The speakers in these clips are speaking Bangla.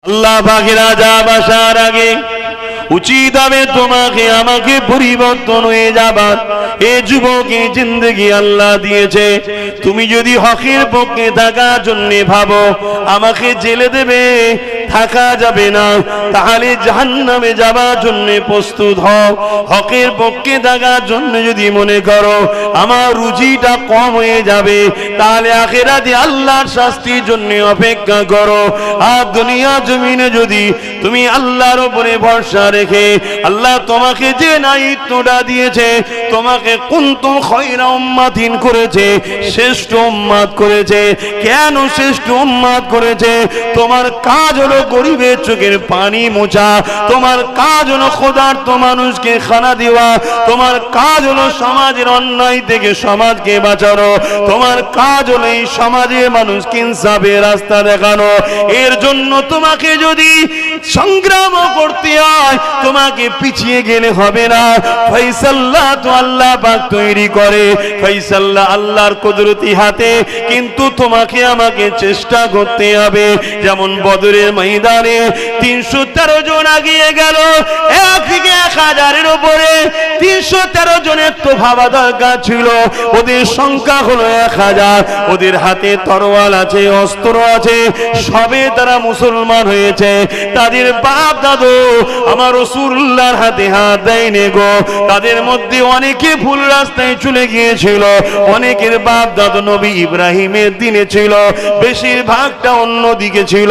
আল্লাহ পাকের আযাব আসার আগে উচিত হবে তোমাকে আমাকে পরিবর্তন হয়ে যাবার। এ যুবকের জিন্দেগি আল্লাহ দিয়েছে, তুমি যদি হকের পক্ষে থাকার জন্য ভাবো আমাকে জেলে দেবে, থাকা যাবে না, তাহলে জাহান্নামে যাবার জন্য প্রস্তুত হও। হকের পক্ষে থাকার জন্য যদি মনে করো আমার রুজিটা কম হয়ে যাবে, তাহলে আখিরাতে আল্লাহর শাস্তির জন্য অপেক্ষা করো। আর দুনিয়া জমিনে যদি তুমি আল্লাহর উপরে ভরসা রেখে, আল্লাহ তোমাকে যে দায়িত্বটা দিয়েছে, তোমাকে কুনতুম খায়রা উম্মাতিন করেছে, শ্রেষ্ঠ উম্মত করেছে। কেন শ্রেষ্ঠ উম্মত করেছে? তোমার কাজ হলো গরিবের চোখের পানি মোছা, তোমার কাজ হলো ক্ষুধার্ত মানুষকে খানা দেওয়া, তোমার কাজ হলো সমাজের অন্যায় থেকে সমাজকে বাঁচানো, তোমার কাজ হলো এই সমাজের মানুষকে ইনসাফের রাস্তা দেখানো। এর জন্য তোমাকে যদি সংগ্রাম করতে হয়, তোমাকে পিছিয়ে গেলে হবে না। ফয়সালা তো আল্লাহ পাক তৈরি করে, ফয়সালা আল্লাহর কুদরতি হাতে, কিন্তু তোমাকে আমাকে চেষ্টা করতে হবে। যেমন বদরের ময়দানে 313 জন আগিয়ে গেল, একদিকে 1000-এর উপরে 313 জনের তো ভাবা দরকার ছিল। ওদের সংখ্যা হলো 1000, ওদের হাতে তরোয়াল আছে, অস্ত্র আছে, সবে তারা মুসলমান হয়েছে। তাদের বাপ দাদু আমার রাসূলুল্লাহর হাতে হাত দেয়নি গো। তাদের মধ্যে অনেকে ভুল রাস্তায় চলে গিয়েছিল, অনেকের বাপ দাদু নবী ইব্রাহিমের দিনে ছিল, বেশিরভাগটা অন্য দিকে ছিল।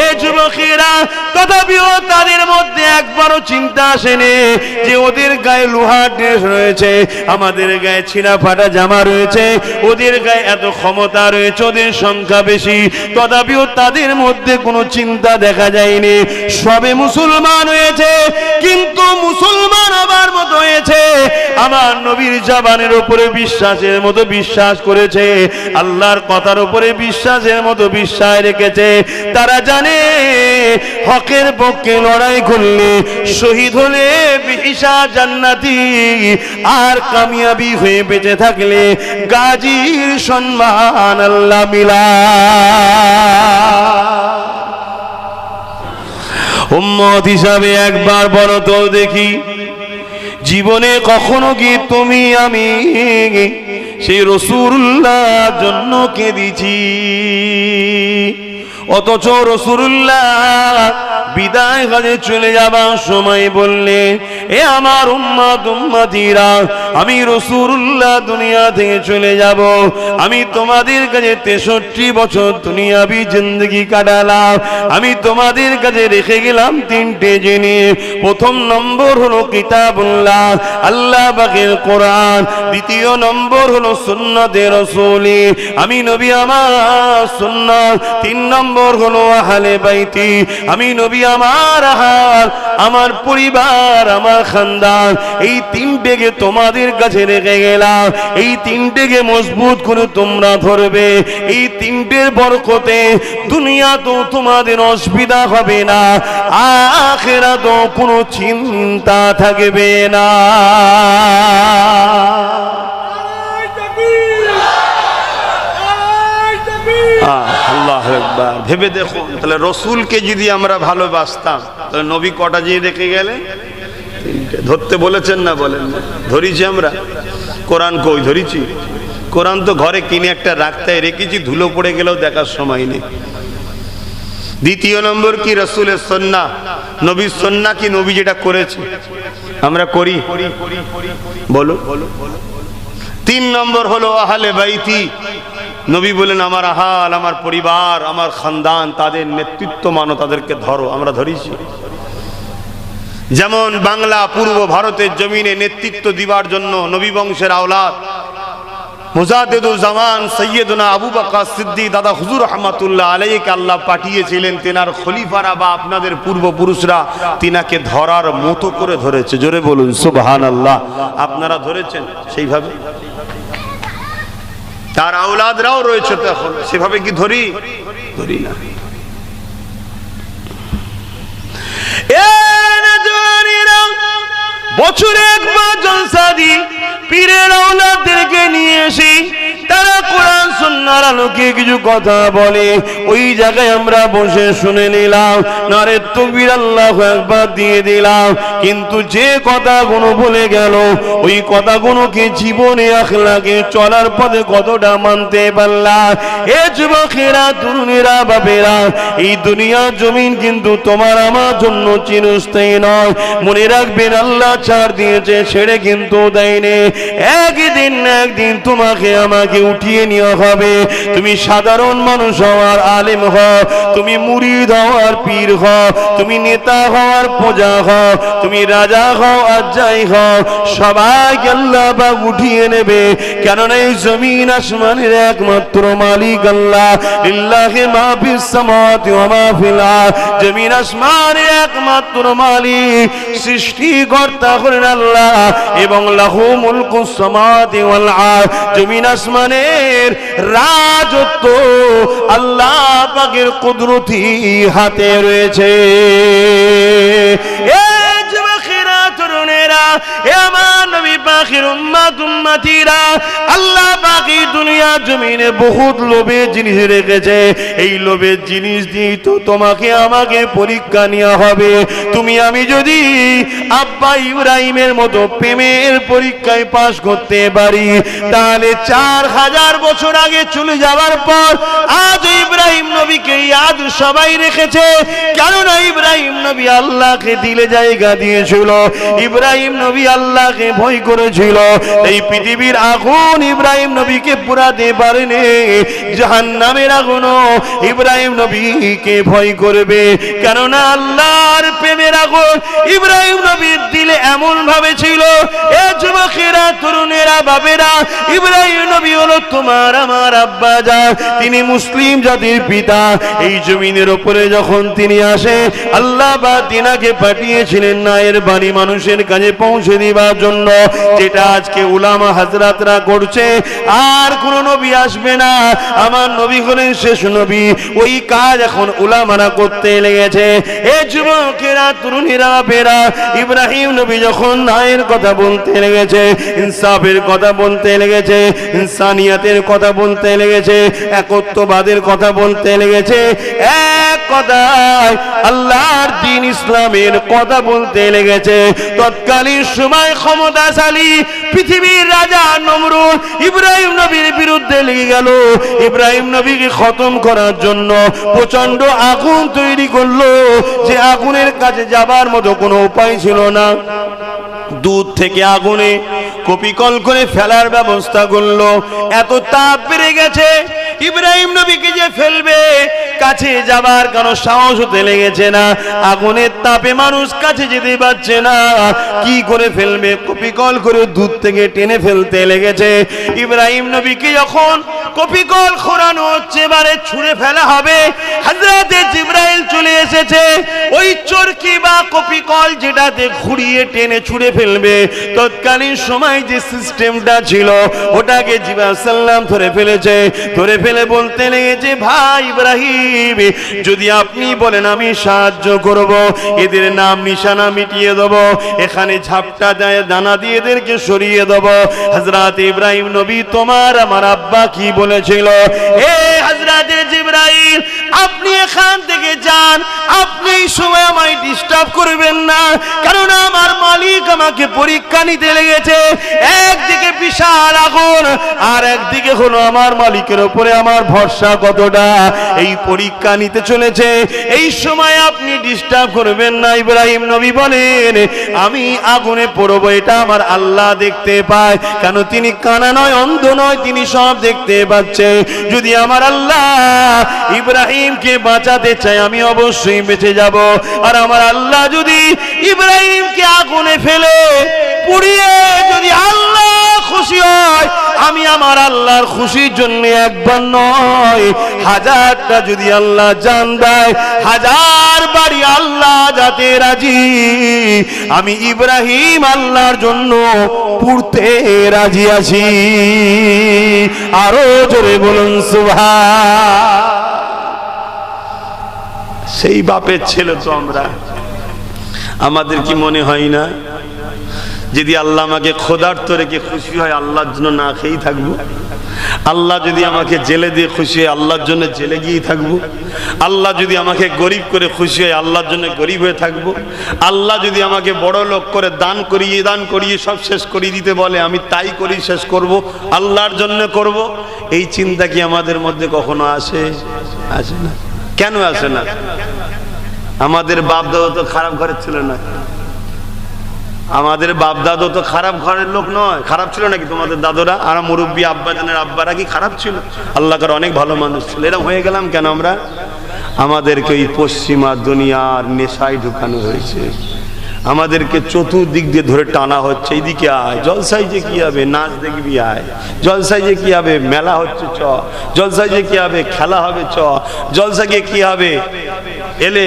এই যুবকেরা তথাপিও তাদের মধ্যে একবারও চিন্তা আসেনি যে ওদের গায়ে লোহার ড্রেস রয়েছে, আমাদের গায়ে ছিঁড়া ফাটা জামা রয়েছে, ওদের গায়ে এত ক্ষমতা রয়েছে, ওদের সংখ্যা বেশি। তথাপিও তাদের মধ্যে কোনো চিন্তা দেখা যায়নি। সবে মুসলমান হয়েছে, কিন্তু মুসলমান হবার মতো হয়েছে আমার নবীর জবানের উপরে বিশ্বাসের মতো বিশ্বাস করেছে, আল্লাহর কথার উপরে বিশ্বাসের মতো বিশ্বাস রেখেছে। তারা জানে হকের পক্ষে লড়াই করলে, শহীদ হলে বিহিসা জান্নাতি, আর কামিয়াবি হয়ে বেঁচে থাকলে গাজীর সম্মান আল্লাহ মিলা। উম্মত হিসাবে একবার বলো তো দেখি, জীবনে কখনো কি তুমি আমি সেই রাসূলুল্লাহর জন্য কেঁদেছি? অথচ রাসূলুল্লাহ বিদায় হয়ে চলে যাবার সময় বললেন, এ আমার উম্মতিরা, আমি রাসূলুল্লাহ দুনিয়া থেকে চলে যাব, আমি তোমাদের কাছে 63 বছর দুনিয়াবি জিন্দেগি কাটালাম, আমি তোমাদের কাছে রেখে গেলাম 3টে জিনিস। প্রথম নম্বর হলো কিতাবুল্লাহ, আল্লাহ পাকের কোরআন। দ্বিতীয় নম্বর হলো সুন্নতে রাসূলি, আমি নবী আমার সুন্নাত। 3 নম্বর হলো আহলে বাইতি, আমি নবী আমার আহাল, আমার পরিবার, আমার খানদান। এই 3টেকে তোমাদের কাছে রেখে গেলাম, এই 3টেকে মজবুত করে তোমরা ধরবে। এই 3টের বরকতে দুনিয়া তো তোমাদের অসুবিধা হবে না, আখিরাতেও কোনো চিন্তা থাকবে না। আল্লাহু আকবার। ভেবে দেখুন, তাহলে রসুলকে যদি আমরা ভালোবাসতাম, তাহলে নবী কটা জিনিস রেখে গেলেন? 3টে। ধরতে বলেছেন না? বলেন না? ধরিছি আমরা? কোরআন কই ধরিছি? কোরআন তো ঘরে কিনে একটা রাখতে রেখেছি, ধুলো পড়ে গেলেও দেখার সময় নেই। দ্বিতীয় নম্বর কি? রাসূলের সুন্নাহ, নবীর সুন্নাহ কি? নবী যেটা করেছে আমরা করি, বলো। 3 নম্বর হলো আহলে বাইতি, নবী বলেন আমার আহাল, আমার পরিবার, আমার খানদান, তাদের নেতৃত্ব মানো, তাদেরকে ধরো। আমরা ধরিছি? যেমন বাংলা পূর্ব ভারতের জমিনে নেতৃত্ব দিবার জন্য নবী বংশের আওলাদ মুজাদ্দিদুল জামান সৈয়দনা আবু বকর সিদ্দিক দাদা হুজুর রহমাতুল্লাহ আলাইহিকে আল্লাহ পাঠিয়েছিলেন, তেনার খলিফারা বা আপনাদের পূর্বপুরুষরা তিনাকে ধরার মতো করে ধরেছে। জোরে বলুন সুবহানাল্লাহ। আপনারা ধরেছেন সেইভাবে? তার আওলাদরাও রয়েছে তো এখন, সেভাবে কি ধরি? ধরি না। বছরে একবার জলসা দি পীরের আওলাদদেরকে নিয়ে এসে তারা কোরআন সুন্নাহর আলোকে কিছু কথা বলে, ওই জায়গায় আমরা বসে শুনে নিলাম, নারে তাকবীর, আল্লাহু আকবার দিয়ে দিলাম। কিন্তু যে কথাগুলো বলে গেল, ওই কথাগুলোকে জীবনে আখলাকে চলার পথে কতটা মানতে পারলাম? এ যুবকেরা, তরুণেরা, বাবেরা, এই দুনিয়া জমিন কিন্তু তোমার আমার জন্য চিরস্থায়ী নয়। মনে রাখবেন, আল্লাহ ছাড় দিয়েছে, ছেড়ে কিন্তু দেয়নি। একদিন না একদিন তোমাকে আমাকে উঠিয়ে নেওয়া হবে। তুমি সাধারণ মানুষ হওয়ার আলেম হও, তুমি মুরিদ হওয়ার পীর হও, তুমি নেতা হওয়ার প্রজা হও, তুমি রাজা হও আর যাই হও, সবাইকে আল্লাহ পাক উঠিয়ে নেবে। কেননা এই জমিন আসমানের একমাত্র মালিক আল্লাহ। লিল্লাহি মা ফিস সামাওয়াতি ওয়া মা ফিল আরদ। জমিন আসমানের একমাত্র মালিক, সৃষ্টিকর্তা হলেন আল্লাহ, এবং লাহু মুলকুস সামাওয়াতি ওয়াল আরদ। জমিন আসমানের রাজত্ব আল্লাহ পাকের কুদরতি হাতে রয়েছে। এ যুবকেরা, তরুণেরা, এ আমার নবী পাকের উম্মত উম্মতিরা, আল্লাহ পাক এই দুনিয়া জমিনে বহুত লোভের জিনিস রেখেছে। এই লোভের জিনিস দিয়ে তো তোমাকে আমাকে পরীক্ষা নেওয়া হবে। তুমি আমি যদি আব্বা ইব্রাহিমের মতো প্রেমের পরীক্ষায় পাশ করতে পারি, তাহলে 4000 বছর আগে চলে যাওয়ার পর আজ ইব্রাহিম নবীকে ইয়াদ সবাই রেখেছে। কেননা ইব্রাহিম নবী আল্লাহকে দিলে জায়গা দিয়েছিল, ইব্রাহিম নবী আল্লাহকে ভয় করেছিল। এই পৃথিবীর আগুন ইব্রাহিম নবীকে পুরাতে পারেনি, জাহান্নামের আগুনও ইব্রাহিম নবীকে ভয় করবে। কেননা আল্লাহর প্রেমের আগুন ইব্রাহিম নবীর দিলে এমন ভাবে ছিল। এ যুবকেরা, তরুণেরা, বাবেরা, ইব্রাহিম নবী হলো তোমার আমার আব্বা জান, তিনি মুসলিম জাতির পিতা। এই জমিনের উপরে যখন তিনি আসে, আল্লাহ বা তিনাকে পাঠিয়েছিলেন নায়ের বাণী মানুষের কাছে পৌঁছে দেওয়ার জন্য, যেটা আজকে উলামা হাজরাতরা করছে। আর কোন নবী আসবে না, আমার নবী হলেন শেষ নবী। ওই কাজ এখন উলামারা করতে লেগেছে। এ যুবকেরা, তরুণীরা, বেরা, ইব্রাহিম নবী যখন ন্যায়ের কথা বলতে লেগেছে, ইনসাফের কথা বলতে লেগেছে, ইনসানিয়াতের কথা বলতে লেগেছে, একত্ববাদের কথা বলতে লেগেছে, এক কথায় আল্লাহর দ্বীন ইসলামের কথা বলতে লেগেছে, তৎকালীন সময় ক্ষমতাশালী পৃথিবীর রাজা নমরুদ ইব্রাহিম নবীর বিরুদ্ধে লেগে গেল। ইব্রাহিম নবীকে খতম করার জন্য প্রচন্ড আগুন তৈরি করলো, যে আগুনের কাছে যাবার মতো কোনো উপায় ছিল না। দূর থেকে আগুনে কপিকল করে ফেলার ব্যবস্থা করলো। এত তাপ বেড়ে গেছে, ইব্রাহিম নবীকে যে ফেলবে, কাছে যাবার কোনো সাহস হতে লেগেছে না। আগুনের তাপে মানুষ কাছে যেতে পারছে না, কি করে ফেলবে? কপিকল করে দূর থেকে টেনে ফেলতে লেগেছে। ইব্রাহিম নবীকে যখন কপিকল খোঁড়ানো হচ্ছে, এবারে ছুঁড়ে ফেলা হবে, হযরতে জিবরাইল চলে এসেছে। ওই চরকি বা কপিকল যেটাতে ঘুরিয়ে টেনে ছুঁড়ে ফেলবে, তৎকালীন সময় যে সিস্টেমটা ছিল ওটাকে জিবরাইল সাল্লাম ধরে ফেলেছে। ধরে ফেলে বলতে লেগেছে, ভাই ইব্রাহিম, যদি আপনি বলেন আমি সাহায্য করব, এদের নাম নিশানা মিটিয়ে দেব, এখানে ঝাপটা দেয় দানা দিয়ে এদেরকে সরিয়ে দেব। হযরত ইব্রাহিম নবী, তোমার আমার আব্বা কি বলেছিল? এ হযরতে জিবরাইল, আপনি এখান থেকে যান, আপনি এই সময় আমায় ডিস্টার্ব করবেন না, কারণ আমার মালিক আমাকে পরীক্ষা নিতে লেগেছে। একদিকে বিশাল আগুন, আর একদিকে হলো আমার মালিকের উপরে আমার ভরসা কতটা, এই পরীক্ষা নিতে চলেছে। এই সময় আপনি ডিস্টার্ব করবেন না। ইব্রাহিম নবী বলেন, আমি আগুনে পড়বো, এটা আমার আল্লাহ দেখতে পায়। কেন? তিনি কানা নয়, অন্ধ নয়, তিনি সব দেখতে পাচ্ছে। যদি আমার আল্লাহ ইব্রাহিমকে বাঁচাতে চায়, আমি অবশ্যই বেঁচে যাব। আর আমার আল্লাহ যদি ইব্রাহিমকে আগুনে ফেলে পুড়িয়ে যদি আল্লাহ খুশি হয়, আমি আমার আল্লাহর খুশির জন্য একবার নয়, হাজারটা যদি আল্লাহ জান দেয়, হাজার বাড়ি আল্লাহ যাতে রাজি, আমি ইব্রাহিম আল্লাহর জন্য পুড়তে রাজি আছি। আরো জোরে বলুন সুবহান। সেই বাপের ছেলে তো আমরা। আমাদের কি মনে হয় না, যদি আল্লাহ আমাকে ক্ষুধার্ত রেখে খুশি হয়, আল্লাহর জন্য না খেয়েই থাকবো? আল্লাহ যদি আমাকে জেলে দিয়ে খুশি হয় আল্লাহর জন্য জেলে গিয়েই থাকবো। আল্লাহ যদি আমাকে গরিব করে খুশি হয় আল্লাহর জন্য গরিব হয়ে থাকবো। আল্লাহ যদি আমাকে বড় লোক করে দান করিয়ে সব শেষ করিয়ে দিতে বলে আমি তাই করি, শেষ করব, আল্লাহর জন্য করব। এই চিন্তা কি আমাদের মধ্যে কখনো আসে? আসে না। কেন আসে না? আমাদের বাপ দাদা তো খারাপ ঘরের ছিল না। আমাদের বাপ দাদু তো খারাপ ঘরের লোক নয়। খারাপ ছিল নাকি তোমাদের দাদুরা? আর মুরব্বী আব্বাজানের আব্বারা কি খারাপ ছিল? আল্লাহ করে অনেক ভালো মানুষ ছিল। এরকম হয়ে গেলাম কেন আমরা? আমাদেরকে এই পশ্চিমা দুনিয়ার নেশায় ঢুকানো হয়েছে। আমাদেরকে চতুর্দিক দিয়ে ধরে টানা হচ্ছে, এইদিকে আয়, জলসাই যে কি হবে, নাচ দেখবি আয়, জলসাই যে কি হবে, মেলা হচ্ছে চ, জলসাই যে কি হবে, খেলা হবে চ, জলসা গিয়ে কি হবে, এলে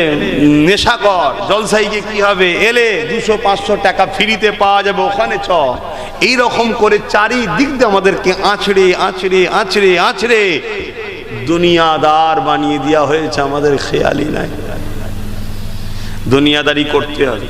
নেশা কর, জলসাই গিয়ে কি হবে, এলে 200-500 টাকা ফ্রিতে পাওয়া যাবে ওখানে চ। এইরকম করে চারিদিক দিয়ে আমাদেরকে আঁচড়ে আঁচড়ে আঁচড়ে আঁচড়ে দুনিয়াদার বানিয়ে দেওয়া হয়েছে। আমাদের খেয়ালই নাই। দুনিয়াদারি করতে হবে,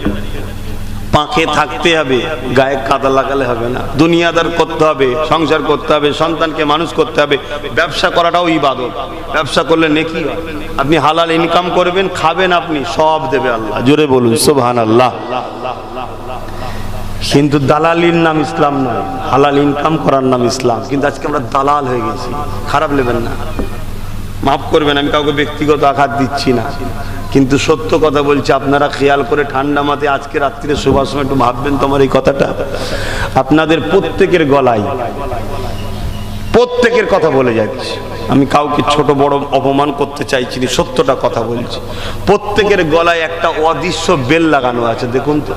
পাঁকে থাকতে হবে, গায়ে কাদা লাগালে হবে না। দুনিয়াদার করতে হবে, সংসার করতে হবে, সন্তানকে মানুষ করতে হবে। ব্যবসা করাটাও ইবাদত। ব্যবসা করলে নেকি হয়। আপনি হালাল ইনকাম করবেন, খাবেন, আপনি সব দেবে আল্লাহ। জোরে বলুন সুবহানাল্লাহ। কিন্তু দালালির নাম ইসলাম নয়, হালাল ইনকাম করার নাম ইসলাম। কিন্তু আজকে আমরা দালাল হয়ে গেছি। খারাপ নেবেন না, মাফ করবেন, আমি কাউকে ব্যক্তিগত আঘাত দিচ্ছি না, কিন্তু সত্য কথা বলছি। আপনারা খেয়াল করে ঠান্ডা মাথায় আজকে রাত্রিরে শোবার সময় একটু ভাববেন তোমার এই কথাটা। আপনাদের প্রত্যেকের গলায় প্রত্যেকের কথা বলে যাচ্ছে। আমি কাউকে ছোট বড় অপমান করতে চাইছি না, সত্যটা কথা বলছি। প্রত্যেকের গলায় একটা অদৃশ্য বেল লাগানো আছে। দেখুন তো,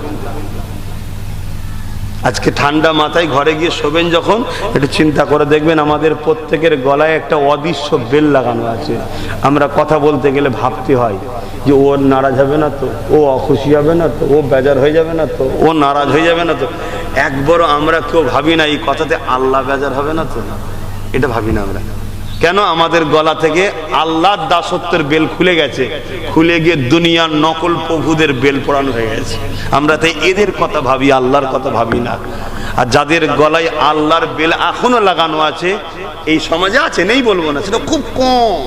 আজকে ঠান্ডা মাথায় ঘরে গিয়ে শোবেন যখন, একটু চিন্তা করে দেখবেন আমাদের প্রত্যেকের গলায় একটা অদৃশ্য বেল লাগানো আছে। আমরা কথা বলতে গেলে ভাবতে হয় যে ও নারাজ হবে না তো, ও অখুশি হবে না তো, ও বেজার হয়ে যাবে না তো, ও নারাজ হয়ে যাবে না তো। একবারও আমরা কেউ ভাবি না এই কথাতে আল্লাহ বেজার হবে না তো। এটা ভাবি না আমরা। কেন? আমাদের গলা থেকে আল্লাহর দাসত্বের বেল খুলে গেছে, খুলে গিয়ে দুনিয়ার নকল প্রভুদের বেল পড়ানো হয়ে গেছে। আমরা তাই এদের কথা ভাবি, আল্লাহর কথা ভাবি না। আর যাদের গলায় আল্লাহর বেল এখনো লাগানো আছে এই সমাজে আছে, নেই বলবো না, সেটা খুব কম,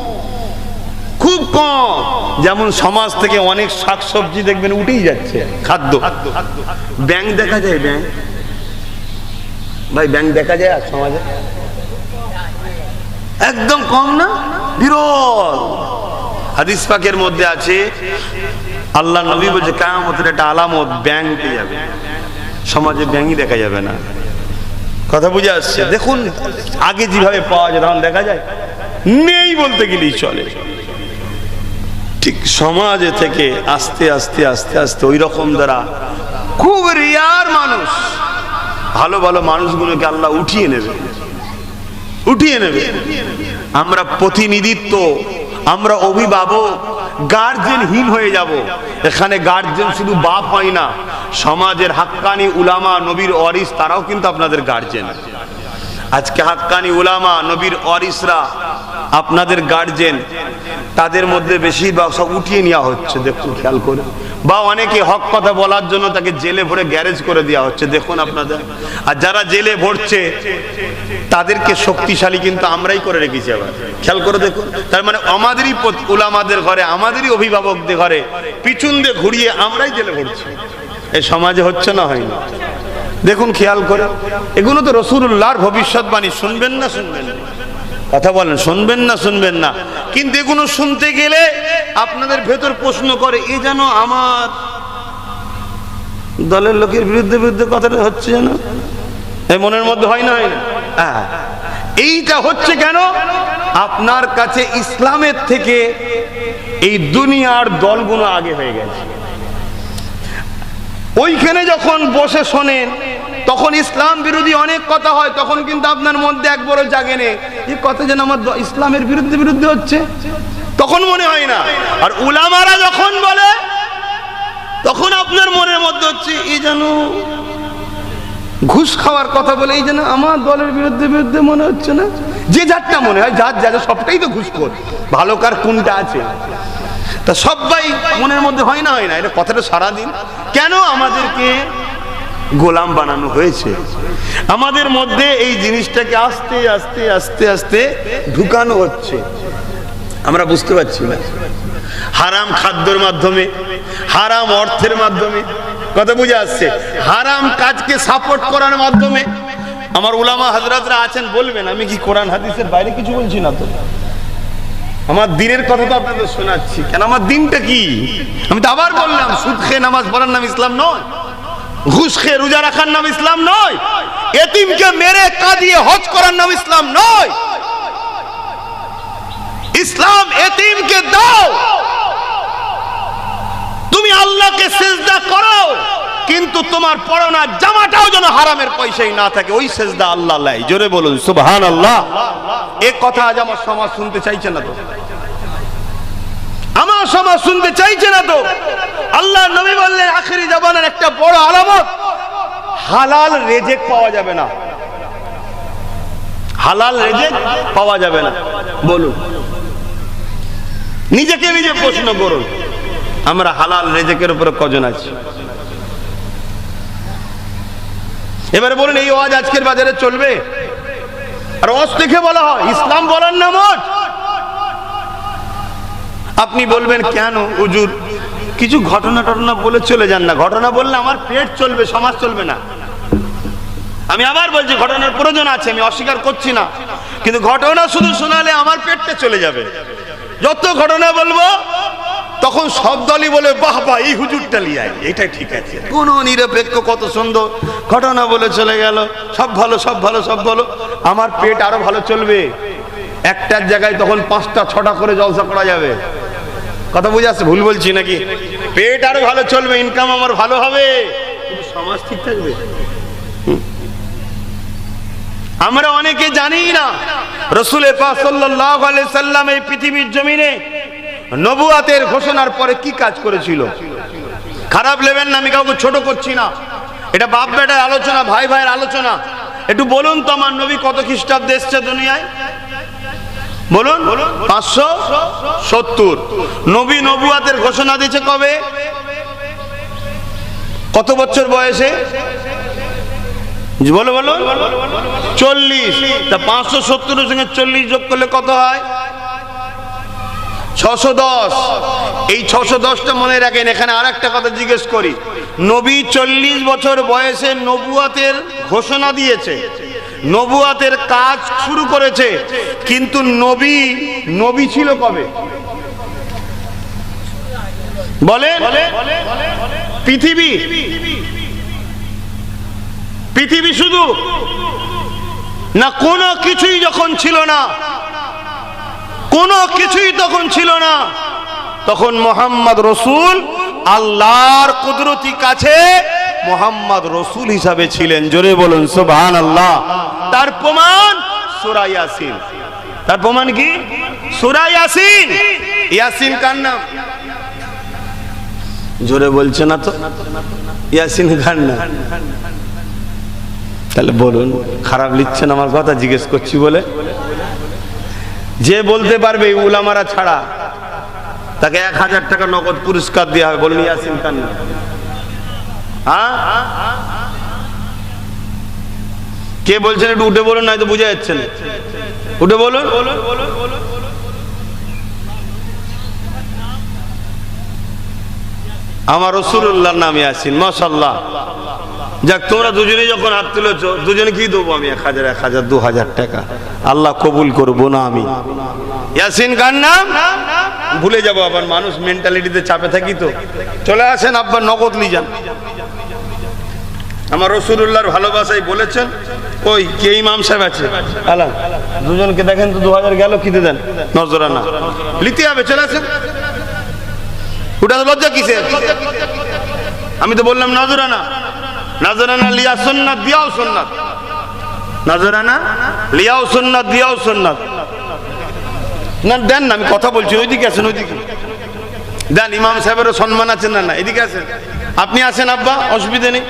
খুব কম। যেমন সমাজ থেকে অনেক শাকসবজি দেখবেন উঠেই যাচ্ছে, খাদ্য। ব্যাংক দেখা যায়, ব্যাংক ভাই, ব্যাংক দেখা যায় আর সমাজে একদম কম না, বিরল। হাদিস পাকের মধ্যে আছে, আল্লাহ নবী বলছে কিয়ামতের একটা আলামত, ব্যাংক উঠে যাবে। সমাজে ব্যাংকই দেখা যাবে না। কথা বুঝে আসছে? দেখুন আগে যেভাবে পাওয়া যায় তখন দেখা যায় নেই বলতে গেলেই চলে। ঠিক সমাজে থেকে আস্তে আস্তে আস্তে আস্তে ওই রকম দ্বারা খুব রেয়ার মানুষ, ভালো ভালো মানুষগুলোকে আল্লাহ উঠিয়ে নেবে, উঠিয়ে নেবে। আমরা প্রতিনিধিত্ব, আমরা অভিভাবক, গার্জেনহীন হয়ে যাব। এখানে গার্জেন শুধু বাপ হয় না, সমাজের হাক্কানি উলামা, নবীর ওয়ারিস, তারাও কিন্তু আপনাদের গার্জেন। আজকে হাক্কানি উলামা, নবীর ওয়ারিসরা আপনাদের গার্জেন। তাদের মধ্যে বেশিরভাগ সব উঠিয়ে নেওয়া হচ্ছে, দেখুন খেয়াল করে। বা অনেকে হক কথা বলার জন্য তাকে জেলে ভরে গ্যারেজ করে দেওয়া হচ্ছে, দেখুন আপনাদের। আর যারা জেলে ভরছে তাদেরকে শক্তিশালী কিন্তু আমরাই করে রেখেছি। আবার খেয়াল করে দেখুন, তার মানে আমাদেরই উলামাদের ঘরে, আমাদেরই অভিভাবকদের ঘরে পিছন দিয়ে ঘুরিয়ে আমরাই জেলে ভরছি। এই সমাজে হচ্ছে না, হয় না? দেখুন খেয়াল করে। এগুলো তো রাসূলুল্লাহর ভবিষ্যৎবাণী। শুনবেন না শুনবেন না? কথা বলেন, শুনবেন না শুনবেন না? কিন্তু এগুলো শুনতে গেলে আপনাদের ভেতর প্রশ্ন করে, এ যেন আমার দলের লোকের বিরুদ্ধে বিরুদ্ধে কথাটা হচ্ছে, যেন এই মনের মধ্যে হয় না, হয় না? এইটা হচ্ছে কেন? আপনার কাছে ইসলামের থেকে এই দুনিয়ার দলগুলো আগে হয়ে গেছে। ওইখানে যখন বসে শোনেন তখন ইসলাম বিরোধী অনেক কথা হয়, তখন কিন্তু আপনার মধ্যে একবারও জাগে নেই এই কথা যেন আমার ইসলামের বিরুদ্ধে বিরুদ্ধে হচ্ছে, তখন মনে হয় না। আর উলামারা যখন বলে তখন আপনার মনের মধ্যে হচ্ছে এই যেন ঘুষ খাওয়ার কথা বলে, এই যেন আমার দলের বিরুদ্ধে বিরুদ্ধে মনে হচ্ছে না? যে যারটা মনে হয়, যার যা সবটাই তো ঘুষখোর, ভালো কার কোনটা আছে তা সবাই মনের মধ্যে হয় না, হয় না? এটা কথাটা সারাদিন কেন আমাদেরকে গোলাম বানানো হয়েছে। আমাদের মধ্যে এই জিনিসটাকে আস্তে আস্তে আস্তে আস্তে ঢুকানো হচ্ছে, আমরা বুঝতে পারছি না। হারাম খাদ্যের মাধ্যমে, হারাম অর্থের মাধ্যমে, কথা বুঝে আসছে, হারাম কাজকে সাপোর্ট করার মাধ্যমে। আমার উলামা হযরতরা আছেন, বলবেন আমি কি কোরআন হাদিসের বাইরে কিছু বলছি না তো? আমার দিনের কথা তো আপনাদের শোনাচ্ছি। কেন আমার দিনটা কি? আমি তো আবার বললাম, সুদ খেয়ে নামাজ পড়ার নাম ইসলাম নয়, ঘুষ খেয়ে রোজা রাখার নাম ইসলাম নয়, এতিমকে মেরে কাঁদিয়ে হজ করার নাম ইসলাম নয়। ইসলাম এতিমকে দাও, তুমি আল্লাহকে সিজদা করো, কিন্তু তোমার পরনা জামাটাও যেন হারামের পয়সাই না থাকে, ওই সিজদা আল্লাহ লাই। জোরে বলুন সুবহানাল্লাহ। এই কথা আজ আমার সমাজ শুনতে চাইছে না তো, আমার সমাজ শুনতে চাইছে না তো। আল্লাহ নবী বললেন আখিরি জামানার একটা বড় আলামত, হালাল রেজেক পাওয়া যাবে না, হালাল রেজেক পাওয়া যাবে না। বলুন, নিজেকে নিজে প্রশ্ন করুন, আমরা হালাল রেজেকের উপরে কজন আছি? এবারে বলুন, এই ওয়াজ আজকের বাজারে চলবে? আর ওয়াজ থেকে বলা হয় ইসলাম বলার নাম ওয়াজ। আপনি বলবেন কেন হুজুর কিছু ঘটনা টটনা বলে চলে যান না? ঘটনা বললে আমার পেট চলবে, সমাজ চলবে না। আমি আবার বলছি, ঘটনার প্রয়োজন আছে, আমি অস্বীকার করছি না, কিন্তু ঘটনা শুধু শোনালে আমার পেটটা চলে যাবে। যত ঘটনা বলবো তখন সব দলই বলে বাহ বাহ এই হুজুরটা লিয়াই, এটা ঠিক আছে, কোন নিরপেক্ষ, কত সুন্দর ঘটনা বলে চলে গেল, সব ভালো সব ভালো সব ভালো। আমার পেট আরো ভালো চলবে, একটার জায়গায় তখন 5টা 6টা করে জলসা করা যাবে। কথা বুঝে আসছে? ভুল বলছি নাকি? পেট আরো ভালো চলবে, ইনকাম আমার ভালো হবে, কিন্তু সমাজ ঠিক থাকবে। আমরা অনেকে জানি না রাসূল পাক সাল্লাল্লাহু আলাইহি সাল্লাম এই পৃথিবীর জমিনে নবুয়াতের ঘোষণার পরে কি কাজ করেছিল। খারাপ নেবেন না, আমি কাউকে ছোট করছি না, এটা বাপ বেটার আলোচনা, ভাই ভাইয়ের আলোচনা। একটু বলুন তো আমার নবী কত খ্রিস্টাব্দে এসেছে দুনিয়ায়? বলুন। 570। নবী নবুয়াতের ঘোষণা দিয়েছে কবে? কত বছর বয়সে? বলো বলো। 40। তা 570 এর সঙ্গে 40 যোগ করলে কত হয়? 610। এই 610টা মনে রাখেন। এখানে আর একটা কথা জিজ্ঞেস করি, নবী 40 বছর বয়সে নবুয়াতের ঘোষণা দিয়েছে, নবুয়াতের কাজ শুরু করেছে, কিন্তু নবী ছিল কবে? বলেন। পৃথিবী শুধু না, কোনো কিছুই যখন ছিল না, কোনো কিছুই তখন ছিল না, তখন মোহাম্মদ রসুল আল্লাহর কুদরতি কাছে মোহাম্মদ রসুল হিসাবে ছিলেন। জোরে বলুন সুবহানাল্লাহ। তার প্রমাণ সূরা ইয়াসিন। তার প্রমাণ কি? সূরা ইয়াসিন। ইয়াসিন কার নাম? জোরে বলছে না তো। ইয়াসিন কার নাম? তাহলে বলুন, খারাপ লিখছেন আমার কথা জিজ্ঞেস করছি বলে? যে বলতে পারবে উলামারা ছাড়া, তাকে 1000 টাকা নগদ পুরস্কার দেওয়া হবে। বলুন ইয়াসিন কার নাম? হ্যাঁ, কে বলছেন একটু উঠে বলুন, নয়তো বুঝা যাচ্ছে না। উঠে বলুন। আমার রাসূলুল্লাহর নাম ইয়াসিন। মাশাআল্লাহ। যাক, তোমরা দুজনেই যখন হাত তুলেছো, দুজনে কি দেবো আমি? 1000 1000 2000 টাকা। আল্লাহ কবুল করবো না আমি। ইয়াসিন কার নাম? ভুলে যাবো আবার, মানুষ মেন্টালিটিতে চাপে থাকি তো। চলে আসেন আব্বা, নগদ লি যান। আমার রাসূলুল্লাহর ভালোবাসায় বলেছেন। ওই কে ইমাম সাহেব আছে? আলা দুজনকে দেখেন তো, 2000 গেল, কি দেন? নজরানা লিতে হবে। চলে আসেন। ওটা লজ্জা কিসে? আমি তো বললাম নজরানা। নজরানা লিয়া সুন্নাত, দিয়াও সুন্নাত। নজরানা লিয়াও সুন্নাত, দিয়াও সুন্নাত। না দেন না, আমি কথা বলছি। ওইদিকে আসেন, ওইদিকে দেন। ইমাম সাহেবেরও সম্মান আছে না? না, এদিকে আসেন। আপনি আসেন আব্বা, অসুবিধা নেই,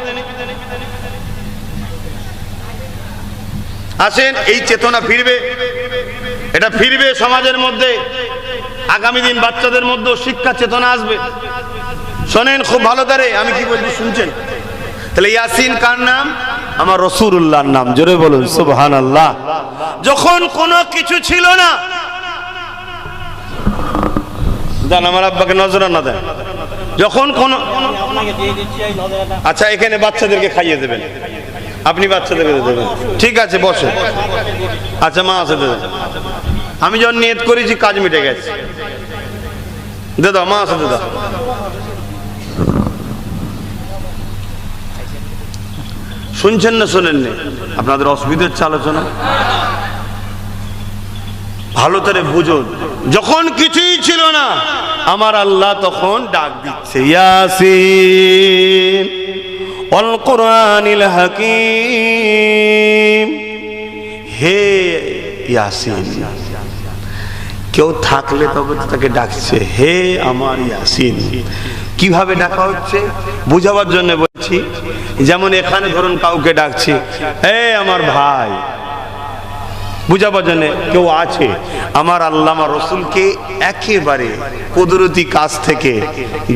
আসেন। এই চেতনা ফিরবে, এটা ফিরবে সমাজের মধ্যে। আগামী দিন বাচ্চাদের মধ্যে শিক্ষা চেতনা আসবে। শোনেন খুব ভালো করে, আমি কি বলছি শুনছেন? তাহলে ইয়াসিন কার নাম? আমার রাসূলুল্লাহর নাম। জোরে বলুন সুবহানাল্লাহ। যখন কোনো কিছু ছিল না, দেন আমার আব্বাকে নজরানা দেন। যখন কোনো, আচ্ছা এখানে বাচ্চাদেরকে খাইয়ে দেবেন, আপনি বাচ্চাদেরকে দেবেন, ঠিক আছে বসে। আচ্ছা মা আছে দেবেন, আমি যখন নিয়ত করেছি কাজ মিটে গেছে, দাদা মা আছে দাদা। শুনছেন না শোনেননি? আপনাদের অসুবিধা হচ্ছে আলোচনা, ভালো করে বুঝুন। যখন কিছুই ছিল না, আমার আল্লাহ তখন ডাক দিচ্ছে, ইয়াসিন ওয়াল কুরআনিল হাকীম, হে ইয়াসিন। কেউ থাকলে তবে তাকে ডাকছে, হে আমার ইয়াসিন। কিভাবে ডাকা হচ্ছে বুঝাবার জন্য বলছি। যেমন এখানে ধরুন কাউকে ডাকছি, হে আমার ভাই, বুঝাবার জন্য কেউ আছে। আমার আল্লাহ আমার রসুলকে একেবারে কুদরতি কাছ থেকে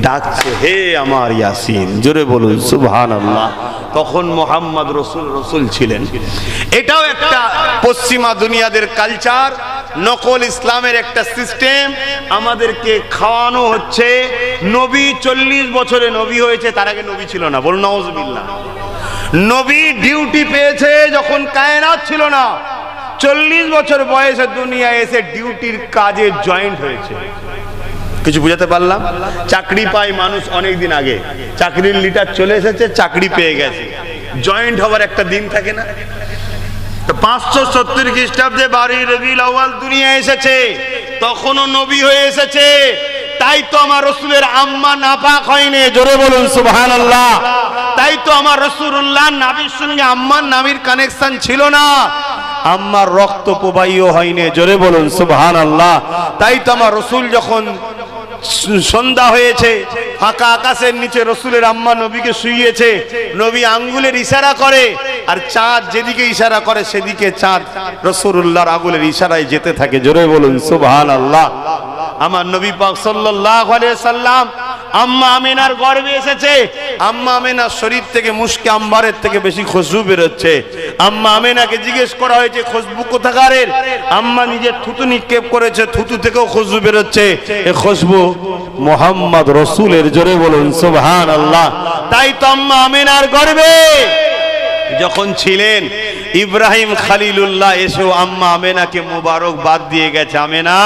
ডাকছে, হে আমার ইয়াসিন। জোরে বলুন সুবহানাল্লাহ। তখন মোহাম্মদ রসুল ছিলেন। এটাও একটা পশ্চিমা দুনিয়াদের কালচার, নকল ইসলামের একটা সিস্টেম। আমাদেরকে খাওয়ানো হচ্ছে নবী 40 বছরে নবী হয়েছে, তার আগে নবী ছিল না। বলুন নাউজুবিল্লাহ। নবী ডিউটি পেয়েছে যখন কায়নাত ছিল না, 40 বছর বয়সে দুনিয়ায় এসে ডিউটির কাজে জয়েন্ট হয়েছে। কিছু বুঝাতে পারলাম? চাকরি পায় মানুষ অনেক দিন আগে, চাকরির লিটার চলে এসেছে, চাকরি পেয়ে গেছে, জয়েন্ট হওয়ার একটা দিন থাকে না? 570 খ্রিস্টাব্দে 12 রবিউল আউয়াল দুনিয়া এসেছে, তখনও নবী হয়ে এসেছে। তাই তো আমার রসুলের আম্মা নাপাক হয়নি। জোরে বলুন সুবহানাল্লাহ। তাই তো আমার রাসূলুল্লাহ নবীর সঙ্গে আম্মার নামের কানেকশন ছিল না, আম্মার রক্ত প্রবাহীও হয়নি। জোরে বলুন সুবহানাল্লাহ। তাই তো আমার রসুল যখন সন্ধ্যা হয়েছে, ফাঁকা আকাশের নিচে রসুলের আম্মা নবীকে শুইয়েছে, নবী আঙ্গুলের ইশারা করে, আর চাঁদ যেদিকে ইশারা করে সেদিকে চাঁদ রাসূলুল্লাহর আঙ্গুলের ইশারায় যেতে থাকে। জোরে বলুন সুবহানাল্লাহ। আমার নবী পাক সাল্লাল্লাহু আলাইহি সাল্লাম আম্মা আমিনার গর্ভে এসেছে। আম্মা আমিনার শরীর থেকে মুশকে আম্বারের থেকে বেশি খুশবু বেরোচ্ছে। আম্মা আমিনাকে জিজ্ঞেস করা হয়েছে খুশবু কোথাকারের? আম্মা নিজের থুতু নিক্ষেপ করেছে, থুতু থেকেও খুশবু বেরোচ্ছে। এই খুশবু মুহাম্মদ রাসূলের। জোরে বলুন সুবহানাল্লাহ। তাই তো আম্মা আমিনার গর্ভে যখন ছিলেন ইব্রাহিম খলিলুল্লাহ এসেও আম্মা আমিনাকে মুবারকবাদ দিয়ে গেছে, আমিনা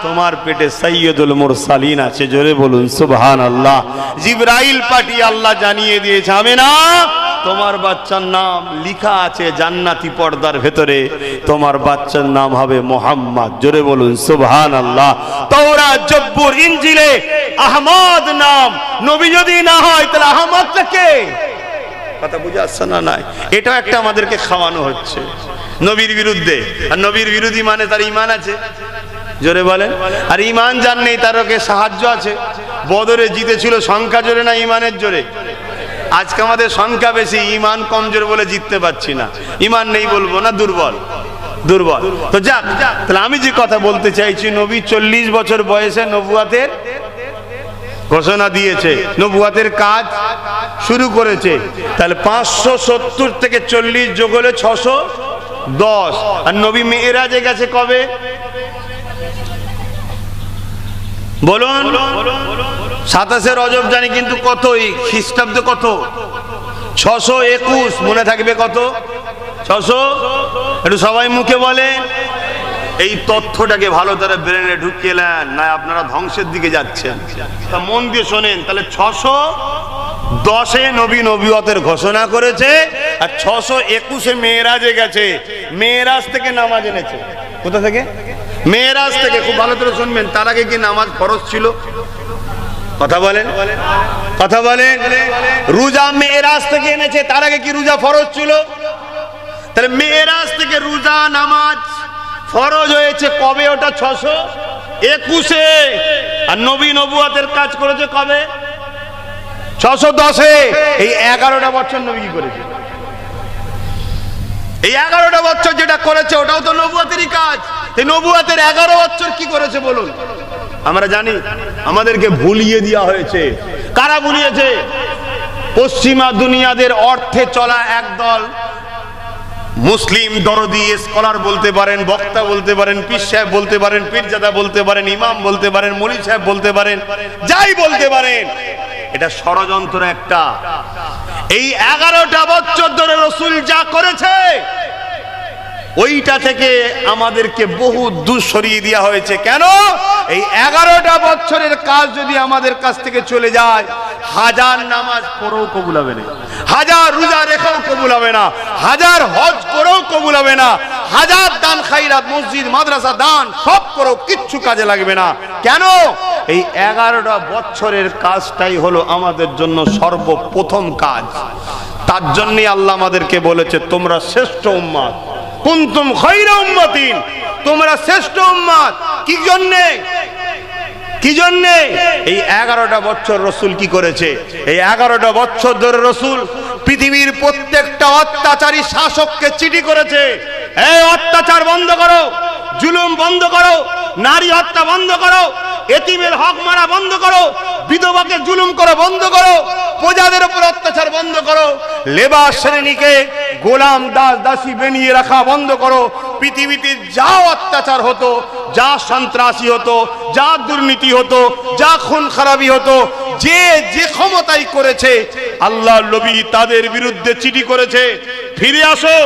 তোমার পেটে সাইয়্যিদুল মুরসালিন আছে। জোরে বলুন সুবহানাল্লাহ। জিবরাইল পাঠিয়ে আল্লাহ জানিয়ে দিয়েছে, আমিনা তোমার বাচ্চার নাম লেখা আছে জান্নাতি পর্দার ভেতরে, তোমার বাচ্চার নাম হবে মুহাম্মদ। জোরে বলুন সুবহানাল্লাহ। তাওরাত, জব্বুর, ইনজিলে আহমদ নাম। নবী যদি না হয় তাহলে আহমদটা কে? কথা বুঝে আসছে না? নাই, এটাও একটা আমাদেরকে খাওয়ানো হচ্ছে নবীর বিরুদ্ধে। আর নবীর বিরোধী মানে তার ঈমান আছে। জোরে বলেন। আর ঈমান যার নেই তার ওকে সাহায্য আছে। বদরে জিতেছিল সংখ্যা জোরে না ঈমানের জোরে? আজকে আমাদের সংখ্যা বেশি, ঈমান কমজোর বলে জিততে পারছি না। ঈমান নেই বলবো না, দুর্বল দুর্বল। তো যাক, তাহলে আমি যে কথা বলতে চাইছি, নবী 40 বছর বয়সে নবুয়াতের ঘোষণা দিয়েছে, নবুয়াতের কাজ শুরু করেছে। তাহলে 570 থেকে 40 যোগ হলে 610। আর নবী মেরাজে গেছে কবে বলুন? 27 রজব জানি, কিন্তু কত খ্রিস্টাব্দ কত? 621। মনে থাকবে কত? 600। একটু সবাই মুখে বলেন। এই তথ্যটাকে ভালো করে ব্রেনে ঢুকিয়ে নেন, না আপনারা ধ্বংসের দিকে যাচ্ছেন। তা মন দিয়ে শোনেন। তাহলে 610-এ নবী নবুয়তের ঘোষণা করেছে, আর 621-এ মেরাজে গেছে। মেরাজ থেকে নামাজ এনেছে। কোথা থেকে? মেরাজ থেকে। খুব ভালো করে শুনবেন। তার আগে কি নামাজ ফরজ ছিল? কথা বলেন, কথা বলেন। রোজা মেরাজ থেকে এনেছে, তার আগে কি রোজা ফরজ ছিল? তাহলে মেরাজ থেকে রোজা নামাজ ফরজ হয়েছে কবে? ওটা 621-এ। আর নবী নবুয়তের কাজ করেছে কবে? 610-এ। এই 11টা বছর নবী কি করেছে? এই 11টা বছর যেটা করেছে ওটাও তো নবুয়তেরই কাজ। এই নবুয়তের 11 বছর কি করেছে বলুন? আমরা জানি। আমাদেরকে ভুলিয়ে দেওয়া হয়েছে। কারা ভুলিয়েছে? পশ্চিমা দুনিয়াদের অর্থে চলা একদল মুসলিম দরদি স্কলার বলতে পারেন, বক্তা বলতে পারেন, পীর সাহেব বলতে পারেন, পীরজাদা বলতে পারেন, ইমাম বলতে পারেন, মৌলী সাহেব বলতে পারেন, যাই বলতে পারেন, এটা ষড়যন্ত্র একটা। এই 11টা বছর ধরে রাসূল যা করেছে ওইটা থেকে আমাদেরকে বহু দূর সরিয়ে দেওয়া হয়েছে। কেন? এই 11টা বছরের কাজ যদি আমাদের কাছ থেকে চলে যায়, হাজার নামাজ পড়েও কবুল হবে না, হাজার রোজা রেখেও কবুল হবে না, হাজার হজ করেও কবুল হবে না, হাজার দান খায়রাত মসজিদ মাদ্রাসা দান সব করেও কিচ্ছু কাজে লাগবে না। কেন? এই 11টা বছরের কাজটাই হলো আমাদের জন্য সর্বপ্রথম কাজ। তার জন্যই আল্লাহ আমাদেরকে বলেছে তোমরা শ্রেষ্ঠ উম্মত, কুনতুম খায়রা উম্মাতিন, তোমরা শ্রেষ্ঠ উম্মত। কি জন্যে? কি জন্যে? এই 11টা বছর রাসূল কি করেছে? এই 11টা বছর ধরে রাসূল পৃথিবীর প্রত্যেকটা অত্যাচারী শাসককে চিঠি করেছে, এই অত্যাচার বন্ধ করো, জুলুম বন্ধ করো, নারী হত্যা বন্ধ করো, এতিমের হক মারা বন্ধ করো, বিধবাকে জুলুম করা বন্ধ করো, প্রজাদের উপর অত্যাচার বন্ধ করো, লেবার শ্রেণীকে গোলাম দাস দাসী বানিয়ে রাখা বন্ধ করো। পৃথিবীতে যা অত্যাচার হতো, যা সন্ত্রাসী হতো, যা দুর্নীতি হতো, যা খুন খারাপি হতো, যে যে ক্ষমতাই করেছে আল্লাহর নবী তাদের বিরুদ্ধে চিঠি করেছে, ফিরে আসো,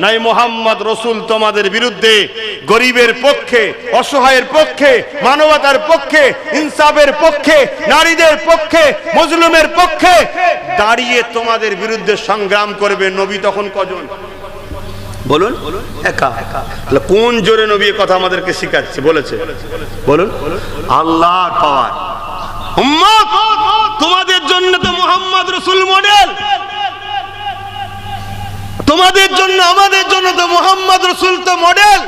নাই মোহাম্মদ রাসূল তোমাদের বিরুদ্ধে গরিবের পক্ষে, অসহায়ের পক্ষে, মানবতার পক্ষে, ইনসাফের পক্ষে, নারীদের পক্ষে, মজলুমের পক্ষে দাঁড়িয়ে তোমাদের বিরুদ্ধে সংগ্রাম করবে। নবী তখন কজন? বলুন, একা। কোন জোরে নবী এই কথা আমাদেরকে শিখাচ্ছে, বলেছে? বলুন, আল্লাহর পাওয়ার। উম্মত, তোমাদের জন্য তো মুহাম্মদ রাসূল মডেল, তোমাদের জন্য আমাদের জন্য তো মুহাম্মদ রাসূল তো মডেল।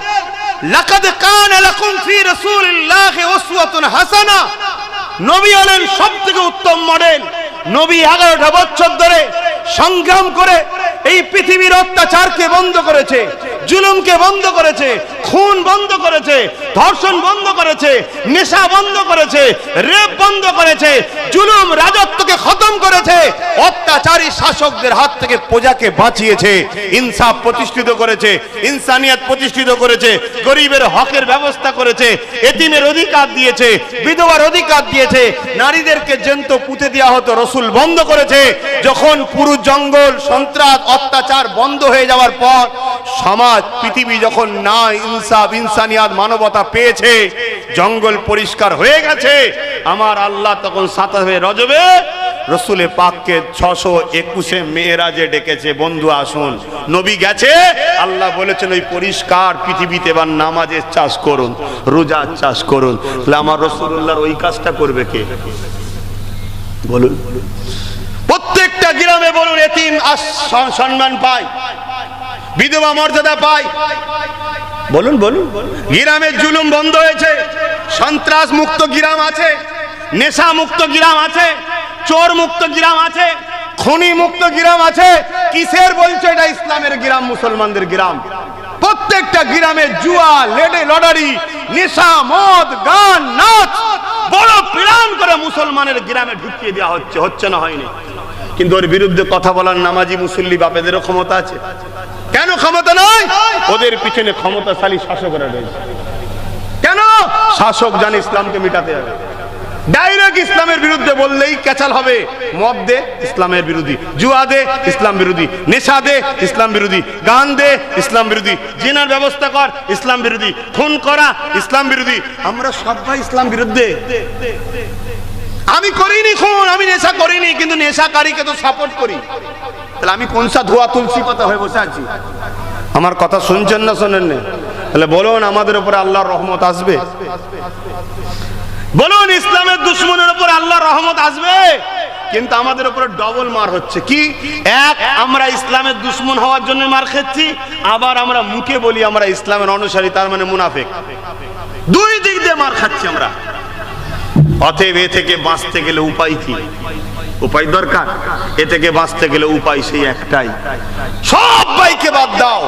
লাকাদ কানা লাকুম ফি রাসূলিল্লাহি উসওয়াতুন হাসানাহ। নবী হলেন সবথেকে উত্তম মডেল। নবী 11টা বছর ধরে সংগ্রাম করে এই পৃথিবীর অত্যাচারকে বন্ধ করেছে, জুলুমকে বন্ধ করেছে, খুন বন্ধ করেছে, ধর্ষণ বন্ধ করেছে, নেশা বন্ধ করেছে, রেপ বন্ধ করেছে, জুলুম রাজত্বকে খতম করেছে, অত্যাচারী শাসকদের হাত থেকে প্রজাকে বাঁচিয়েছে, ইনসাফ প্রতিষ্ঠিত করেছে, ইনসানিয়ত প্রতিষ্ঠিত করেছে, গরিবের হকের ব্যবস্থা করেছে, এতিমের অধিকার দিয়েছে, বিধবার অধিকার দিয়েছে, নারীদেরকে জ্যান্ত পুঁতে দেওয়া হতো রাসূল বন্ধ করেছে। যখন পুরো জঙ্গল সন্ত্রাস অত্যাচার বন্ধ হয়ে যাওয়ার পর সমাজ পৃথিবী যখন না ইনসাফ ইনসানিয়াত মানবতা পেয়েছে, জঙ্গল পরিষ্কার হয়ে গেছে, আমার আল্লাহ তখন 27 রজবে রাসূলে পাককে 621 মেরাজে ডেকেছে, বন্ধু আসুন। নবী গেছে, আল্লাহ বলেছেন ওই পরিষ্কার পৃথিবীতে এবার নামাজের চাষ করুন, রোজার চাষ করুন। তাহলে আমার রাসূলুল্লাহর ওই কাজটা করবে কে? বলুন। প্রত্যেকটা গ্রামে বলুন এতিম সম্মান পায়, বিধবা মর্যাদা পায়। বলুন বলুন। গ্রামের জুলুম বন্ধ হয়েছে, সন্ত্রাস মুক্ত গ্রাম আছে, নেশা মুক্ত গ্রাম আছে, চোর মুক্ত গ্রাম আছে, খনি মুক্ত গ্রাম আছে। কিসের বলছো এটা ইসলামের গ্রাম, মুসলমানদের গ্রাম? প্রত্যেকটা গ্রামে জুয়া, লেডে লটারি, নেশা, মদ, গান, নাচ বড় প্ল্যান করে মুসলমানের গ্রামে ঢুকিয়ে দেওয়া হচ্ছে। হচ্ছে না হয়নি? কিন্তু ওর বিরুদ্ধে কথা বলার নামাজি মুসল্লি বাপেদেরও ক্ষমতা আছে। কেন ক্ষমতা নয়? ওদের পিছনে ক্ষমতাশালী শাসকরা রয়েছে। কেন? শাসক জানে ইসলামকে মিটাতে হবে, ডাইরেক্ট ইসলামের বিরুদ্ধে বললেই ক্যাচাল হবে। মদ দে, ইসলামের বিরোধী; জুয়া দে, ইসলাম বিরোধী; নেশা দে, ইসলাম বিরোধী; গান দে, ইসলাম বিরোধী; জিনার ব্যবস্থা কর, ইসলাম বিরোধী; খুন করা, ইসলাম বিরোধী। আমরা সবাই ইসলাম বিরুদ্ধে। আমি করিনি খুন, আমি নেশা করিনি, কিন্তু নেশাকারীকে তো সাপোর্ট করি। তাহলে আমি কোনসা ধোয়া তুলসী পাতা হয়ে বসে আছি? আমার কথা শুনছেন না শোনেন না? তাহলে বলুন আমাদের উপরে আল্লাহর রহমত আসবে? বলুন ইসলামের দুশমনের উপর আল্লাহর রহমত আসবে? কিন্তু আমাদের উপরে ডবল মার হচ্ছে। কি? এক, আমরা ইসলামের দুশমন হওয়ার জন্য মার খাচ্ছি, আবার আমরা মুখে বলি আমরা ইসলামের অনুসারী, তার মানে মুনাফিক। দুই দিক দিয়ে মার খাচ্ছি আমরা। অতএব এ থেকে বাঁচতে গেলে উপায় কি? উপায় দরকার। এ থেকে বাঁচতে গেলে উপায় সেই একটাই, সবাইকে বাদ দাও,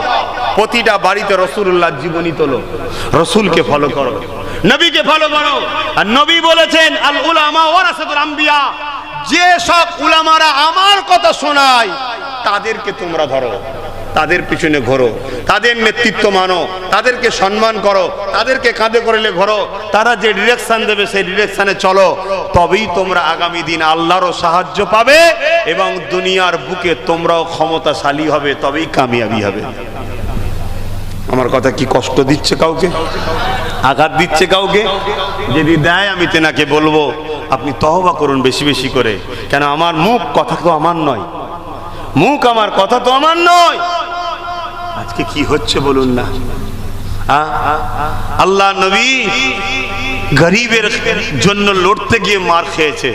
প্রতিটা বাড়িতে রাসূলুল্লাহর জীবনী তোলো, রাসূলকে ফলো করো, নবীকে ফলো করো। আর নবী বলেছেন আল উলামা ওয়ারাসাতুল আম্বিয়া, যে সব উলামারা আমার কথা শোনায় তাদেরকে তোমরা ধরো, তাদের পিছনে ঘোরো, তাদের নেতৃত্ব মানো, তাদেরকে সম্মান করো, তাদেরকে কাঁধে করলে ঘোরো, তারা যে ডিরেকশন দেবে সেই ডিরেকশনে চলো, তবেই তোমরা আগামী দিন আল্লাহরও সাহায্য পাবে এবং দুনিয়ার বুকে তোমরাও ক্ষমতাশালী হবে, তবেই কামিয়াবি হবে। আমার কথা কি কষ্ট দিচ্ছে কাউকে, আঘাত দিচ্ছে কাউকে? যদি দেয় আমি তেনাকে বলবো আপনি তওবা করুন বেশি বেশি করে, কেন আমার মুখ কথা তো আমার নয়, মুখ আমার কথা তো আমার নয়। আজকে কি হচ্ছে বলুন না? আল্লাহ নবী গরিবের জন্য লড়তে গিয়ে মার খেয়েছে,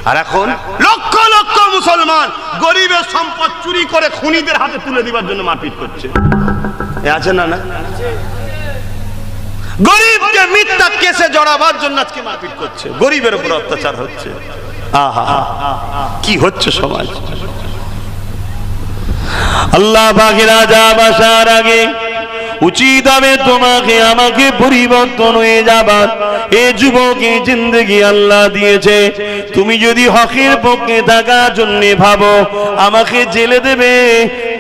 আর এখন লক্ষ লক্ষ মুসলমান গরিবের সম্পদ চুরি করে খুনিদের হাতে তুলে দিবার জন্য মারপিট করছে। আছে না? না, গরিবকে মিথ্যা কেসে জড়াবার জন্য আজকে মারপিট করছে, গরিবের উপর অত্যাচার হচ্ছে। আহা, কি হচ্ছে সমাজ! আল্লাহ পাকের আযাব আসার আগে উচিত হবে তোমাকে আমাকে পরিবর্তন হয়ে যাবার। এ যুবকে জিন্দেগি আল্লাহ দিয়েছে, তুমি যদি হকের পক্ষে থাকার জন্য ভাবো আমাকে জেলে দেবে,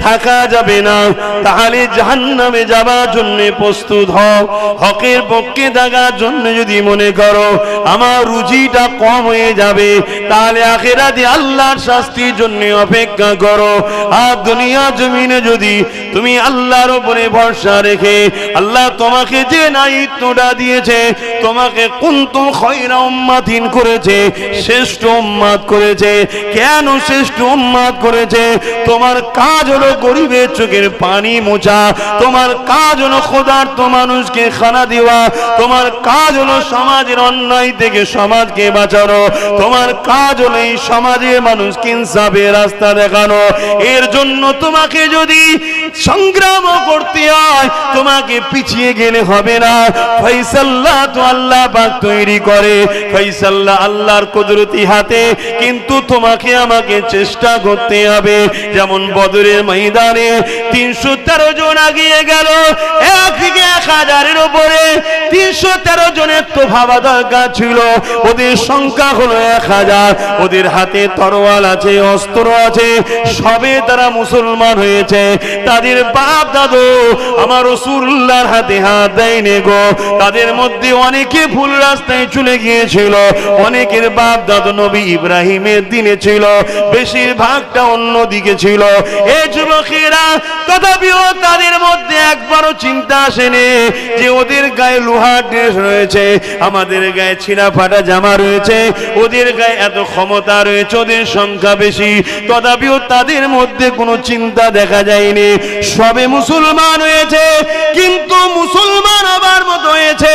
থাকা যাবে না, তাহলে জাহান্নামে যাবার জন্য প্রস্তুত হও। হকের পক্ষে থাকার জন্য যদি মনে করো আমার রুজিটা কম হয়ে যাবে, তাহলে আখিরাতে আল্লাহর শাস্তির জন্য অপেক্ষা করো। আর দুনিয়া জমিনে যদি তুমি আল্লাহর উপরে ভরসা রেখে, আল্লাহ তোমাকে যে দায়িত্বটা দিয়েছে, তোমাকে কুনতুম খায়রা উম্মাতিন করেছে, শ্রেষ্ঠ উম্মাত করেছে। কেন শ্রেষ্ঠ উম্মাত করেছে? তোমার কাজ হলো গরিবের চোখের পানি মোছা, তোমার কাজ হলো ক্ষুধার্ত মানুষকে খানা দেওয়া, তোমার কাজ হলো সমাজের অন্যায় থেকে সমাজকে বাঁচানো, তোমার কাজ হলো এই সমাজের মানুষকে ইনসাফের রাস্তা দেখানো। এর জন্য তোমাকে যদি সংগ্রাম করতে হয়, তোমাকে পিছিয়ে গেলে হবে না। ফয়সালা তো আল্লাহ পাক তৈরি করে, ফয়সালা আল্লাহর কুদরতি হাতে, কিন্তু তোমাকে আমাকে চেষ্টা করতে হবে। যেমন বদরের ময়দানে 313 জন আগিয়ে গেল, একদিকে 1000-এর উপরে 313 জনের তো ভাবা দরকার ছিল। ওদের সংখ্যা হলো 1000, ওদের হাতে তরোয়াল আছে, অস্ত্র আছে, সবে তারা মুসলমান হয়েছে। তাদের বাপ দাদু আমার রাসূলুল্লাহর হাতে হাত দেয়নি গো। তাদের মধ্যে অনেকে ভুল রাস্তায় চলে গিয়েছিল, অনেকের বাপ দাদু নবী ইব্রাহিমের দিনে ছিল, বেশিরভাগটা অন্য দিকে ছিল। এই যুবকেরা তথাপিও তাদের মধ্যে একবারও চিন্তা আসেনি যে ওদের গায়ে লোহার ড্রেস রয়েছে, আমাদের গায়ে ছিঁড়া ফাটা জামা রয়েছে, ওদের গায়ে এত ক্ষমতা রয়েছে, ওদের সংখ্যা বেশি। তথাপিও তাদের মধ্যে কোনো চিন্তা দেখা যায়নি। সবে মুসলমান হয়েছে, কিন্তু মুসলমান হবার মতো হয়েছে,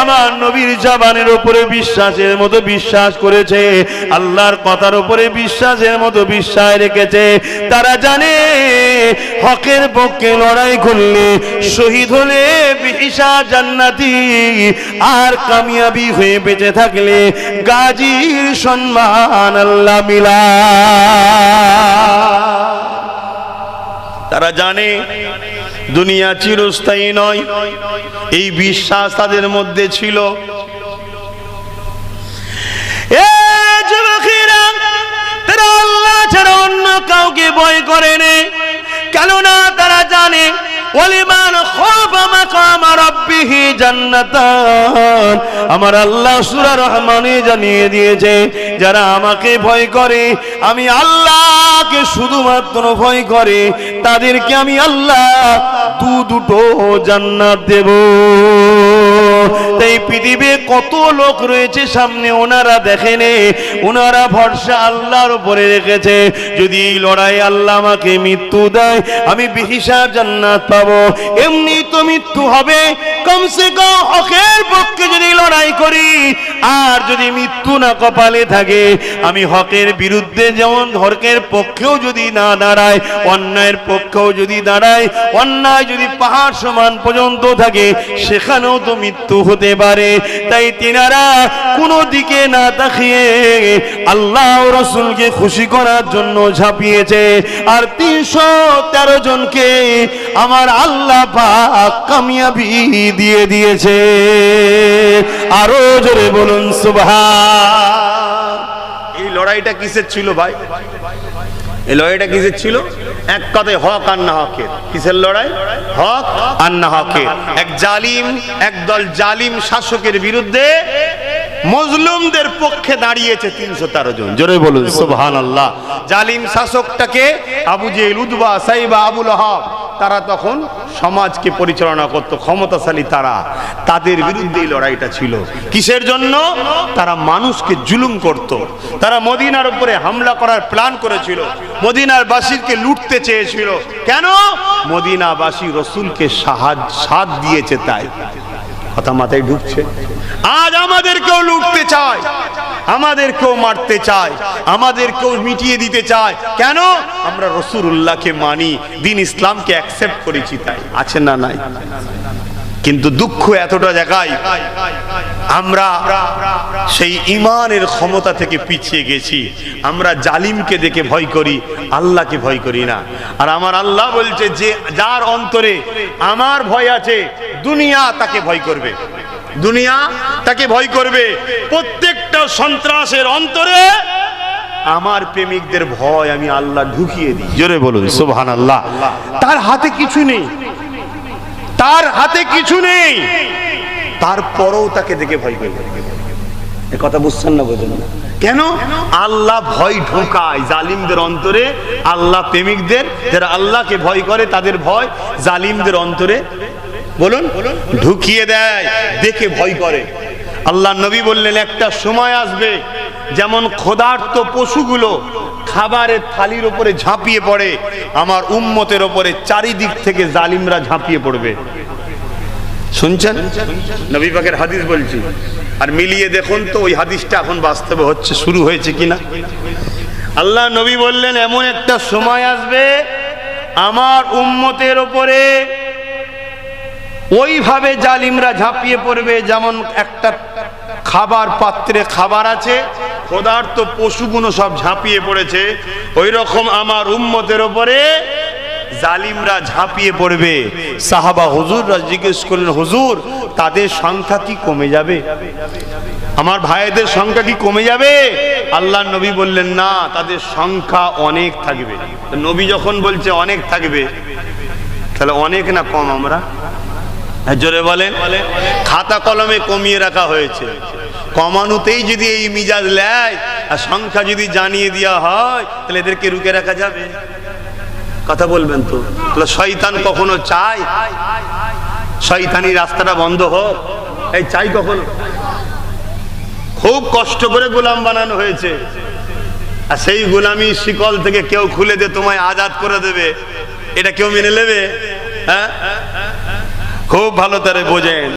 আমার নবীর জবানের উপরে বিশ্বাসের মতো বিশ্বাস করেছে, আল্লাহর কথার উপরে বিশ্বাসের মতো বিশ্বাস রেখেছে। তারা জানে হকের পক্ষে লড়াই করলে, শহীদ হলে বিহিসাব জান্নাতি, আর কামিয়াবি হয়ে বেঁচে থাকলে গাজীর সম্মান আল্লাহ মিলা। তারা জানে দুনিয়া চিরস্থায়ী নয়, এই বিশ্বাস তাদের মধ্যে ছিল। তারা আল্লাহ ছাড়া অন্য কাউকে ভয় করে না, কেননা তারা জানে ওয়ালিমান খাফা মাকাম রাব্বিহি জান্নাতান। আমার আল্লাহ সূরা রহমানে জানিয়ে দিয়েছে, যারা আমাকে ভয় করে, আমি আল্লাহকে শুধুমাত্র ভয় করে, তাদেরকে আমি আল্লাহ দুটো জান্নাত দেব। তাই পৃথিবীতে কত লোক রয়েছে সামনে, ওনারা দেখেনে, ওনারা ভরসা আল্লাহর উপরে রেখেছে। যদি এই লড়াই আল্লাহ আমাকে মৃত্যু দেয়, আমি বিহিসাব জান্নাত পাবো। এমনি তো মৃত্যু হবে, কমসে কম হকের পক্ষে যদি লড়াই করি, আর যদি মৃত্যু না কপালে থাকে, আমি হকের বিরুদ্ধে যেমন হকের পক্ষেও যদি না দাঁড়াই, অন্যায়ের পক্ষেও যদি দাঁড়াই, অন্যায় যদি পাহাড় সমান পর্যন্ত থাকে, সেখানেও তো মৃত্যু হতে পারে। তাই তিনারা কোনো দিকে না তাকিয়ে আল্লাহ ও রাসূলকে খুশি করার জন্য ঝাঁপিয়েছে। আর 313 জনকে আমার আল্লাহ পাক কামিয়াবি দিয়ে দিয়েছে। আরো জোরে বলুন সুবহান। লড়াইটা কিসের ছিল ভাই? এই লড়াইটা কিসের ছিল? এক কথায় হক আর না হকের। কিসের লড়াই? হক আর না হকের। একদল জালিম শাসকের বিরুদ্ধে মজলুমদের পক্ষে দাঁড়িয়েছে 313 জন। জোরে বলুন সুবহানাল্লাহ। জালিম শাসকটাকে আবু জেহেল, উতবা, সাইবা, আবু লাহাব, তারা তখন সমাজকে পরিচালনা করত, ক্ষমতাশালী তারা। তাদের বিরুদ্ধে লড়াইটা ছিল। কিসের জন্য? তারা মানুষকে জুলুম করত। তারা মদিনার উপরে হামলা করার প্ল্যান করেছিল, মদিনার বাসীকে লুটতে চেয়েছিল। কেন? মদিনাবাসী রসুলকে সাথ দিয়েছে তাই। কথা মাথায় ঢুকছে? আজ আমাদেরকেও লুটতে চায়, আমাদেরকেও মারতে চায়, আমাদেরকেও মিটিয়ে দিতে চায়। কেন? আমরা রাসূলুল্লাহকে মানি, দ্বীন ইসলামকে অ্যাকসেপ্ট করেছি তাই। আছে না নাই? কিন্তু দুঃখ এতটা জায়গায় আমরা সেই ঈমানের ক্ষমতা থেকে পিছিয়ে গেছি। আমরা জালিমকে দেখে ভয় করি, আল্লাহকে ভয় করি না। আর আমার আল্লাহ বলছে যে যার অন্তরে আমার ভয় আছে, দুনিয়া তাকে ভয় করবে, দুনিয়া তাকে ভয় করবে। প্রত্যেকটা সন্ত্রাসের অন্তরে আমার প্রেমিকদের ভয় আমি আল্লাহ ঢুকিয়ে দিই। জোরে বলুন সুবহানাল্লাহ। তার হাতে কিছু নেই, তার হাতে কিছু নেই, তারপরেও তাকে দেখে ভয় করবে। এ কথা বুঝছেন না? বোঝেন না কেন? আল্লাহ ভয় ঢোকায় জালিমদের অন্তরে। আল্লাহ প্রেমিকদের, যারা আল্লাহকে ভয় করে, তাদের ভয় জালিমদের অন্তরে বলুন ঢুকিয়ে দেয়, দেখে ভয় করে। আল্লাহ নবী বললেন একটা সময় আসবে যেমন ক্ষুধার্ত পশুগুলো খাবারের থালির উপরে ঝাঁপিয়ে পড়ে, আমার উম্মতের উপরে চারিদিক থেকে জালিমরা ঝাঁপিয়ে পড়বে। শুনছেন? নবী পাকের হাদিস বলছি, আর মিলিয়ে দেখুন তো ওই হাদিসটা এখন বাস্তবে হচ্ছে, শুরু হয়েছে কিনা। আল্লাহ নবী বললেন এমন একটা সময় আসবে আমার উম্মতের উপরে ওইভাবে জালিমরা ঝাঁপিয়ে পড়বে যেমন একটা খাবার পাত্রে খাবার আছে, ক্ষুধার্ত পশুগুলো সব ঝাঁপিয়ে পড়েছে, ওই রকম আমার উম্মতের উপরে জালিমরা ঝাঁপিয়ে পড়বে। সাহাবা হুজুররা জিজ্ঞেস করলেন, হুজুর তাদের সংখ্যা কি কমে যাবে? আমার ভাইদের সংখ্যা কি কমে যাবে? আল্লাহ নবী বললেন না, তাদের সংখ্যা অনেক থাকবে। নবী যখন বলছে অনেক থাকবে, তাহলে অনেক না কম? আমরা জোরে বলেন। খাতা কলমে কমিয়ে রাখা হয়েছে, কমানোতেই যদি এই মিজাজ নেয় আর সংখ্যা যদি জানিয়ে দেওয়া হয়, তাহলে এদেরকে রুখে রাখা যাবে? কথা বলবেন তো? তাহলে শয়তান কখনো চায় শয়তানি রাস্তাটা বন্ধ হোক? এই চাই কখনো? খুব কষ্ট করে গোলাম বানানো হয়েছে, আর সেই গোলামি শিকল থেকে কেউ খুলে দিয়ে তোমায় আজাদ করে দেবে, এটা কেউ মেনে নেবে? হ্যাঁ, খুব ভালো করে বোঝেন।